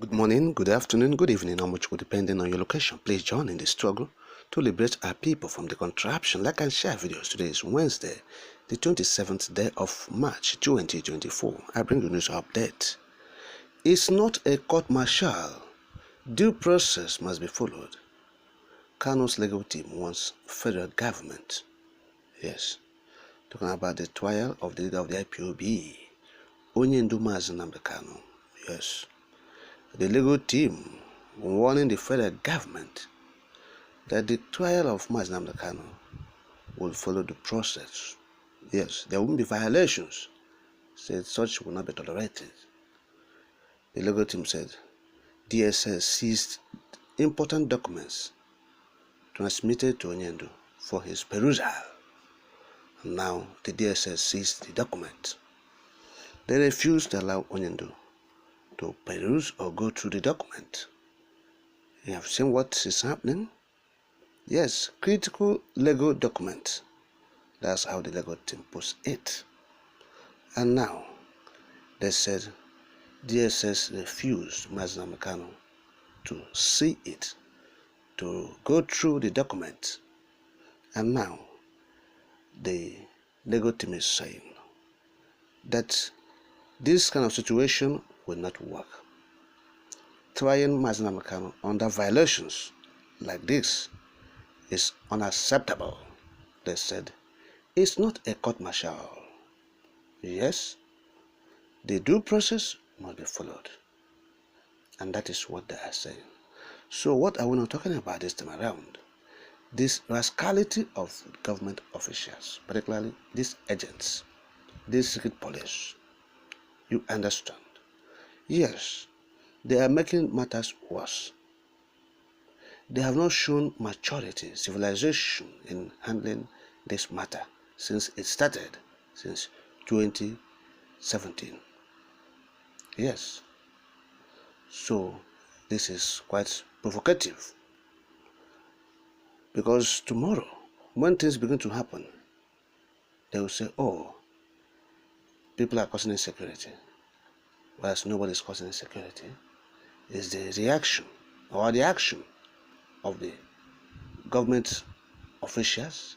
Good morning, good afternoon, good evening, how much depending on your location. Please join in the struggle to liberate our people from the contraption. Like and share videos. Today is Wednesday, the 27th day of March 2024. I bring you news update. It's not a court martial. Due process must be followed. Kanu's legal team wants federal government. Yes. Talking about the trial of the leader of the IPOB, Onyendu Mazinamde Kanu. Yes. The legal team warning the federal government that the trial of Mazinamde Kanu will follow the process. Yes, there won't be violations. Said such will not be tolerated. The legal team said DSS seized important documents transmitted to Onyendu for his perusal. And now the DSS seized the document. They refused to allow Onyendu to peruse or go through the document. You have seen what is happening? Yes, critical legal document. That's how the legal team puts it. And now, they said DSS refused Mazinamde Kanu to see it, to go through the document. And now, the legal team is saying that this kind of situation will not work. Trying Mazinamde Kanu under violations like this is unacceptable. They said it's not a court martial. Yes, the due process must be followed. And that is what they are saying. So what are we not talking about this time around? This rascality of government officials, particularly these agents, these secret police. You understand? Yes, they are making matters worse. They have not shown maturity, civilization in handling this matter since it started, since 2017. Yes. So this is quite provocative. Because tomorrow, when things begin to happen, they will say, oh, people are causing insecurity. Whereas nobody is causing insecurity. It's the reaction or the action of the government officials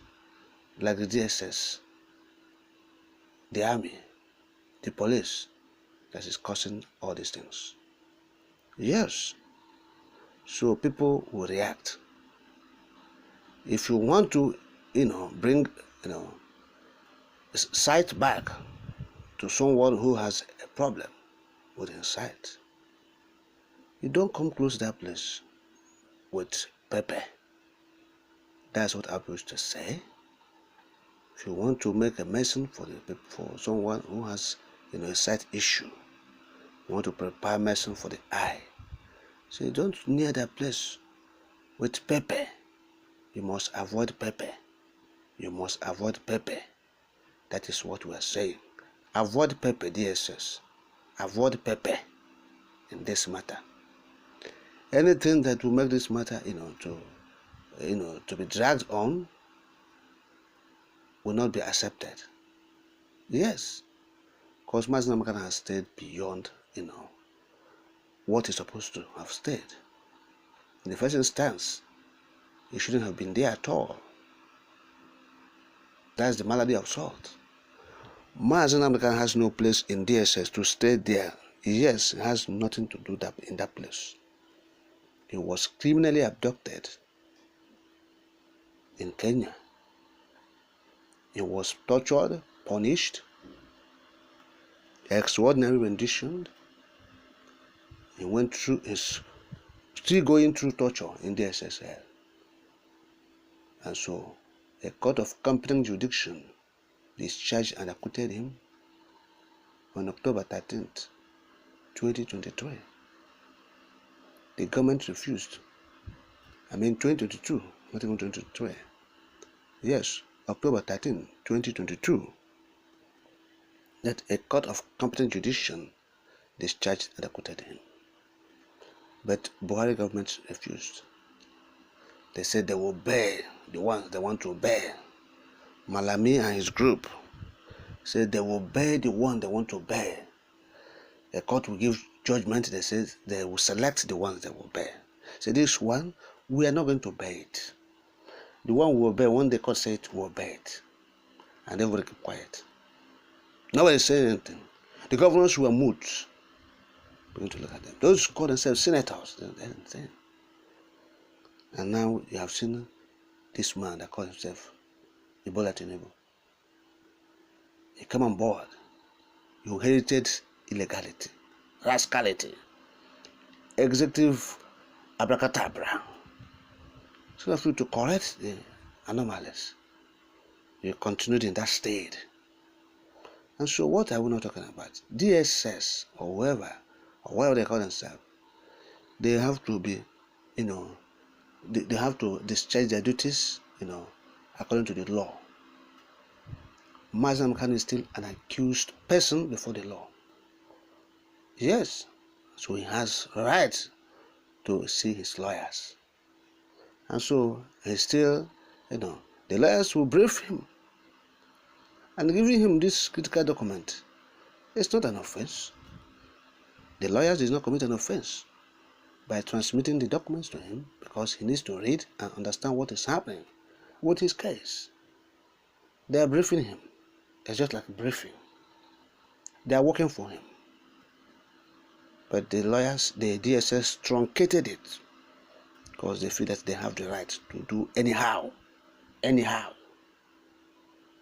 like the DSS, the army, the police that is causing all these things. Yes. So people will react. If you want to, bring, sight back to someone who has a problem with insight, you don't come close to that place with pepper. That's what I used to say. If you want to make a medicine for someone who has a sight issue, you want to prepare medicine for the eye, so you don't near that place with pepper. You must avoid pepper. You must avoid pepper. That is what we are saying. Avoid pepper, DSS. Avoid pepper in this matter. Anything that will make this matter, to be dragged on will not be accepted. Yes, because Mazinamde Kanu has stayed beyond, what he's supposed to have stayed. In the first instance, he shouldn't have been there at all. That's the malady of salt. Mazinamde Kanu has no place in DSS to stay there. Yes, he has nothing to do in that place. He was criminally abducted in Kenya. He was tortured, punished, extraordinary rendition. He went through still going through torture in the SSL. And so a court of competent jurisdiction discharged and acquitted him on October 13th, 2023. The government refused. 2022, not even 2023. Yes, October 13, 2022. That a court of competent jurisdiction discharged and acquitted him. But Buhari government refused. They said they will bear the ones they want to bear. Malami and his group said they will bear the one they want to bear. a court will give judgment. They say they will select the ones that will bear. So this one, we are not going to bear it. The one will bear, when the court says it, will bear it. And everybody keep quiet. Nobody saying anything. The governors were mute. We're going to look at them. Those who call themselves senators, they're insane. And now you have seen this man that calls himself Ebola Tinubu. He came on board. You inherited illegality, rascality, executive abracadabra. So you have to correct the anomalies. You continued in that state. And so what are we not talking about? DSS or whoever, or whatever they call themselves, they have to be, they have to discharge their duties, according to the law. Mazi Kanu is still an accused person before the law. Yes, so he has right to see his lawyers. And so he's still, the lawyers will brief him. And giving him this critical document, it's not an offense. The lawyers did not commit an offense by transmitting the documents to him, because he needs to read and understand what is happening with his case. They are briefing him. It's just like a briefing. They are working for him. But the lawyers, the DSS, truncated it because they feel that they have the right to do anyhow,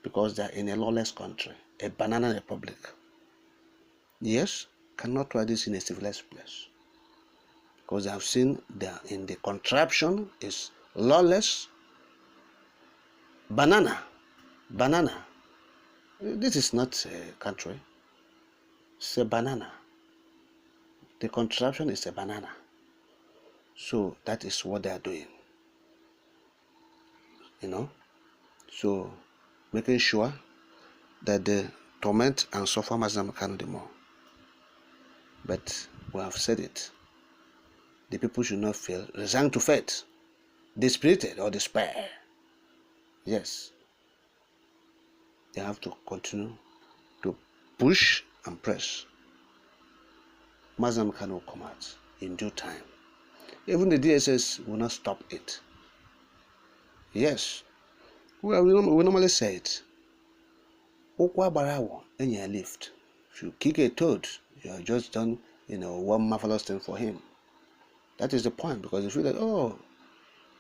because they are in a lawless country, a banana republic. Yes, cannot try this in a civilized place, because they have seen that in the contraption is lawless. Banana. This is not a country. It's a banana. The contraption is a banana. So that is what they are doing. So making sure that they torment and suffer Mazi Kanu the more. But we have said it. The people should not feel resigned to fate, dispirited or despair. Yes. They have to continue to push and press. Mazi Kanu will come out in due time. Even the DSS will not stop it. Yes. Well, we normally say it. Lift. If you kick a toad, you have just done, one marvelous thing for him. That is the point, because you feel that, you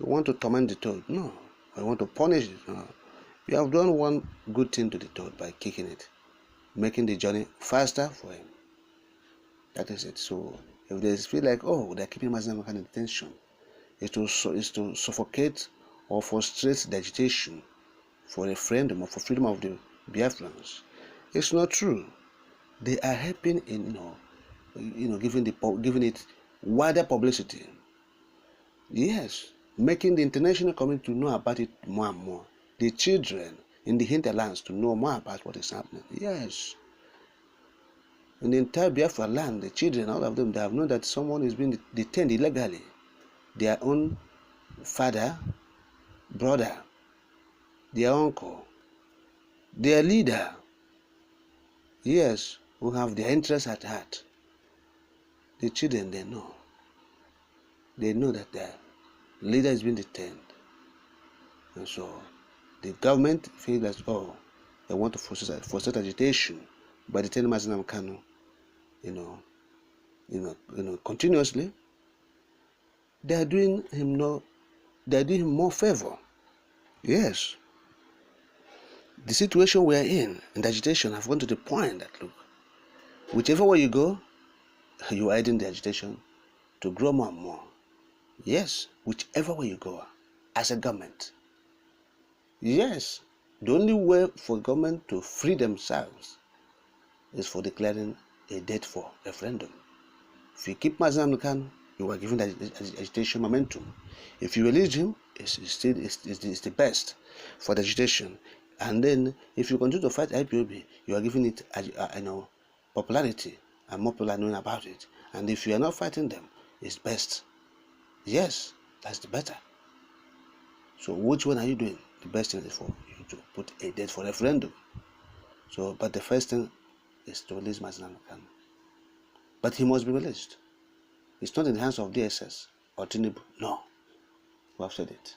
want to torment the toad. No. I want to punish it. No. You have done one good thing to the toad by kicking it, making the journey faster for him. That is it. So if they feel like, they're keeping Mazi Kanu in detention, it's to suffocate or frustrate the agitation for a referendum or for freedom of the Biafrans. It's not true. They are helping in, giving it wider publicity. Yes, making the international community to know about it more and more. The children in the hinterlands to know more about what is happening. Yes. In the entire Biafra land, the children, all of them, they have known that someone is being detained illegally. Their own father, brother, their uncle, their leader. Yes, who have their interests at heart. The children, they know. They know that their leader is being detained. And so the government feels that, they want to frustrate agitation by detaining Mazi Kanu, continuously. They are doing him more favor. Yes. The situation we are in the agitation, have gone to the point that, look, whichever way you go, you are aiding the agitation to grow more and more. Yes, whichever way you go, as a government. Yes, the only way for government to free themselves is for declaring a date for referendum. If you keep Mazi Kanu, you are giving the agitation momentum. If you release him, it's the best for the agitation. And then, if you continue to fight IPOB, you are giving it, popularity and more people are knowing about it. And if you are not fighting them, it's best. Yes, that's the better. So, which one are you doing? The best thing is for you to put a date for referendum. So, but the first thing is to release Mazi Kanu. But he must be released. It's not in the hands of DSS or Tinubu. No. We have said it.